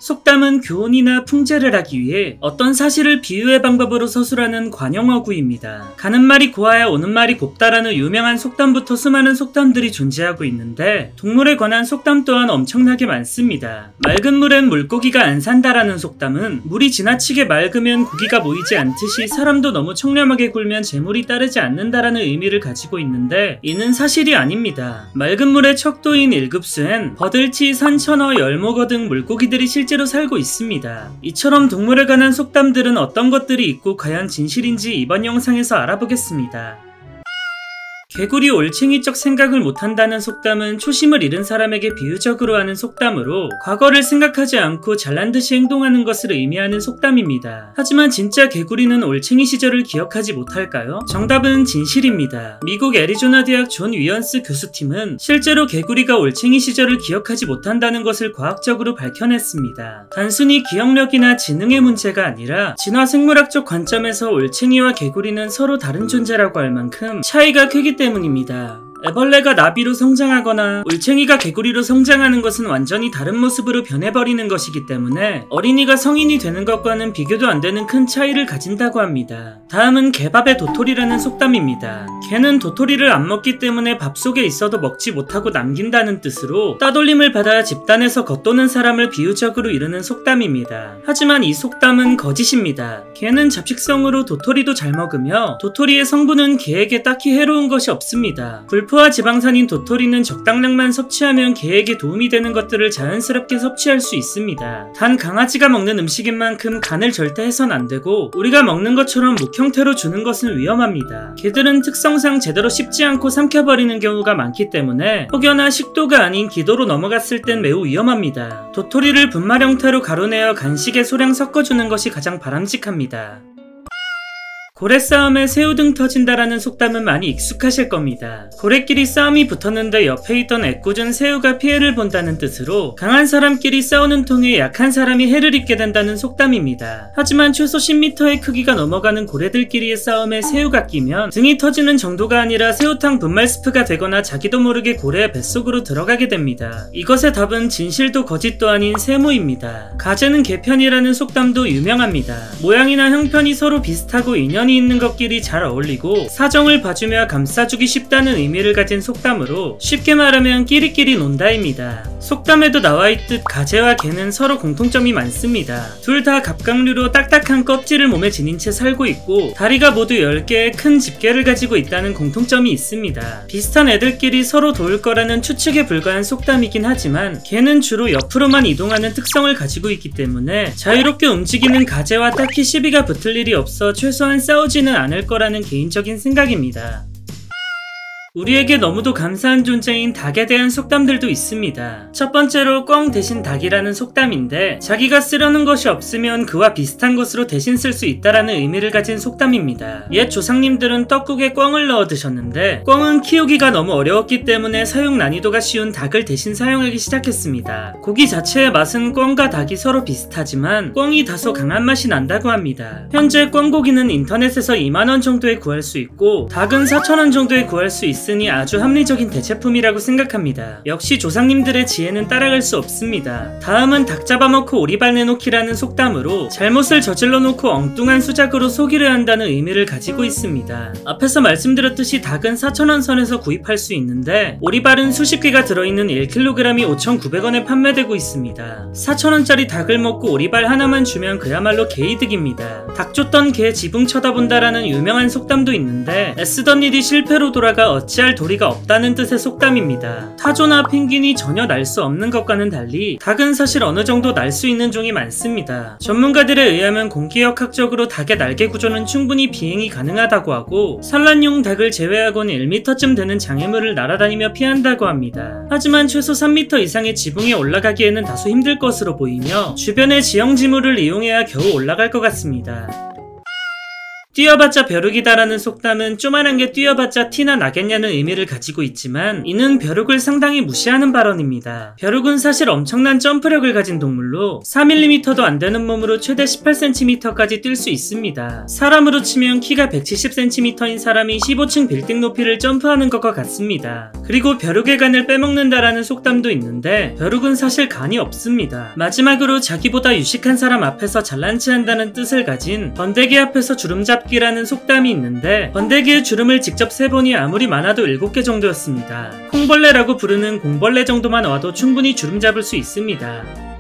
속담은 교훈이나 풍자를 하기 위해 어떤 사실을 비유의 방법으로 서술하는 관용어구입니다. 가는 말이 고와야 오는 말이 곱다라는 유명한 속담부터 수많은 속담들이 존재하고 있는데 동물에 관한 속담 또한 엄청나게 많습니다. 맑은 물엔 물고기가 안 산다라는 속담은 물이 지나치게 맑으면 고기가 모이지 않듯이 사람도 너무 청렴하게 굴면 재물이 따르지 않는다라는 의미를 가지고 있는데 이는 사실이 아닙니다. 맑은 물의 척도인 일급수엔 버들치, 산천어, 열목어 등 물고기들이 실제로 살고 있습니다. 이처럼 동물에 관한 속담들은 어떤 것들이 있고 과연 진실인지 이번 영상에서 알아보겠습니다. 개구리 올챙이적 생각을 못한다는 속담은 초심을 잃은 사람에게 비유적으로 하는 속담으로 과거를 생각하지 않고 잘난듯이 행동하는 것을 의미하는 속담입니다. 하지만 진짜 개구리는 올챙이 시절을 기억하지 못할까요? 정답은 진실입니다. 미국 애리조나 대학 존 위언스 교수팀은 실제로 개구리가 올챙이 시절을 기억하지 못한다는 것을 과학적으로 밝혀냈습니다. 단순히 기억력이나 지능의 문제가 아니라 진화 생물학적 관점에서 올챙이와 개구리는 서로 다른 존재라고 할 만큼 차이가 크기 때문입니다. 애벌레가 나비로 성장하거나 올챙이가 개구리로 성장하는 것은 완전히 다른 모습으로 변해버리는 것이기 때문에 어린이가 성인이 되는 것과는 비교도 안 되는 큰 차이를 가진다고 합니다. 다음은 개밥의 도토리라는 속담입니다. 개는 도토리를 안 먹기 때문에 밥 속에 있어도 먹지 못하고 남긴다는 뜻으로 따돌림을 받아 집단에서 겉도는 사람을 비유적으로 이르는 속담입니다. 하지만 이 속담은 거짓입니다. 개는 잡식성으로 도토리도 잘 먹으며 도토리의 성분은 개에게 딱히 해로운 것이 없습니다. 불포화 지방산인 도토리는 적당량만 섭취하면 개에게 도움이 되는 것들을 자연스럽게 섭취할 수 있습니다. 단 강아지가 먹는 음식인 만큼 간을 절대 해선 안 되고 우리가 먹는 것처럼 묵형태로 주는 것은 위험합니다. 개들은 특성상 제대로 씹지 않고 삼켜버리는 경우가 많기 때문에 혹여나 식도가 아닌 기도로 넘어갔을 땐 매우 위험합니다. 도토리를 분말 형태로 가루내어 간식에 소량 섞어주는 것이 가장 바람직합니다. 고래 싸움에 새우 등 터진다라는 속담은 많이 익숙하실 겁니다. 고래끼리 싸움이 붙었는데 옆에 있던 애꿎은 새우가 피해를 본다는 뜻으로 강한 사람끼리 싸우는 통에 약한 사람이 해를 입게 된다는 속담입니다. 하지만 최소 10m의 크기가 넘어가는 고래들끼리의 싸움에 새우가 끼면 등이 터지는 정도가 아니라 새우탕 분말 스프가 되거나 자기도 모르게 고래의 뱃속으로 들어가게 됩니다. 이것의 답은 진실도 거짓도 아닌 세모입니다. 가재는 개편이라는 속담도 유명합니다. 모양이나 형편이 서로 비슷하고 인연이 있는 것끼리 잘 어울리고 사정을 봐주며 감싸주기 쉽다는 의미를 가진 속담으로 쉽게 말하면 끼리끼리 논다입니다. 속담에도 나와있듯 가재와 개는 서로 공통점이 많습니다. 둘 다 갑각류로 딱딱한 껍질을 몸에 지닌 채 살고 있고 다리가 모두 10개의 큰 집게를 가지고 있다는 공통점이 있습니다. 비슷한 애들끼리 서로 도울 거라는 추측에 불과한 속담이긴 하지만 개는 주로 옆으로만 이동하는 특성을 가지고 있기 때문에 자유롭게 움직이는 가재와 딱히 시비가 붙을 일이 없어 최소한 싸우지는 않을 거라는 개인적인 생각입니다. 우리에게 너무도 감사한 존재인 닭에 대한 속담들도 있습니다. 첫 번째로 꿩 대신 닭이라는 속담인데 자기가 쓰려는 것이 없으면 그와 비슷한 것으로 대신 쓸 수 있다라는 의미를 가진 속담입니다. 옛 조상님들은 떡국에 꿩을 넣어 드셨는데 꿩은 키우기가 너무 어려웠기 때문에 사용 난이도가 쉬운 닭을 대신 사용하기 시작했습니다. 고기 자체의 맛은 꿩과 닭이 서로 비슷하지만 꿩이 다소 강한 맛이 난다고 합니다. 현재 꿩고기는 인터넷에서 2만원 정도에 구할 수 있고 닭은 4,000원 정도에 구할 수 있으니 아주 합리적인 대체품이라고 생각합니다. 역시 조상님들의 지혜는 따라갈 수 없습니다. 다음은 닭 잡아먹고 오리발 내놓기라는 속담으로 잘못을 저질러 놓고 엉뚱한 수작으로 속이려 한다는 의미를 가지고 있습니다. 앞에서 말씀드렸듯이 닭은 4,000원 선에서 구입할 수 있는데 오리발은 수십 개가 들어있는 1kg이 5,900원에 판매되고 있습니다. 4,000원짜리 닭을 먹고 오리발 하나만 주면 그야말로 개이득입니다. 닭 쫓던 개 지붕 쳐다본다라는 유명한 속담도 있는데 애쓰던 일이 실패로 돌아가 어찌할 도리가 없다는 뜻의 속담입니다. 타조나 펭귄이 전혀 날 수 없는 것과는 달리 닭은 사실 어느 정도 날 수 있는 종이 많습니다. 전문가들에 의하면 공기역학적으로 닭의 날개 구조는 충분히 비행이 가능하다고 하고 산란용 닭을 제외하고는 1m쯤 되는 장애물을 날아다니며 피한다고 합니다. 하지만 최소 3m 이상의 지붕에 올라가기에는 다소 힘들 것으로 보이며 주변의 지형지물을 이용해야 겨우 올라갈 것 같습니다. 뛰어봤자 벼룩이다라는 속담은 쪼만한 게 뛰어봤자 티나 나겠냐는 의미를 가지고 있지만 이는 벼룩을 상당히 무시하는 발언입니다. 벼룩은 사실 엄청난 점프력을 가진 동물로 4mm도 안 되는 몸으로 최대 18cm까지 뛸 수 있습니다. 사람으로 치면 키가 170cm인 사람이 15층 빌딩 높이를 점프하는 것과 같습니다. 그리고 벼룩의 간을 빼먹는다라는 속담도 있는데 벼룩은 사실 간이 없습니다. 마지막으로 자기보다 유식한 사람 앞에서 잘난 체한다는 뜻을 가진 번데기 앞에서 주름 잡기라는 속담이 있는데 번데기의 주름을 직접 세보니 아무리 많아도 7개 정도였습니다. 콩벌레라고 부르는 공벌레 정도만 와도 충분히 주름 잡을 수 있습니다.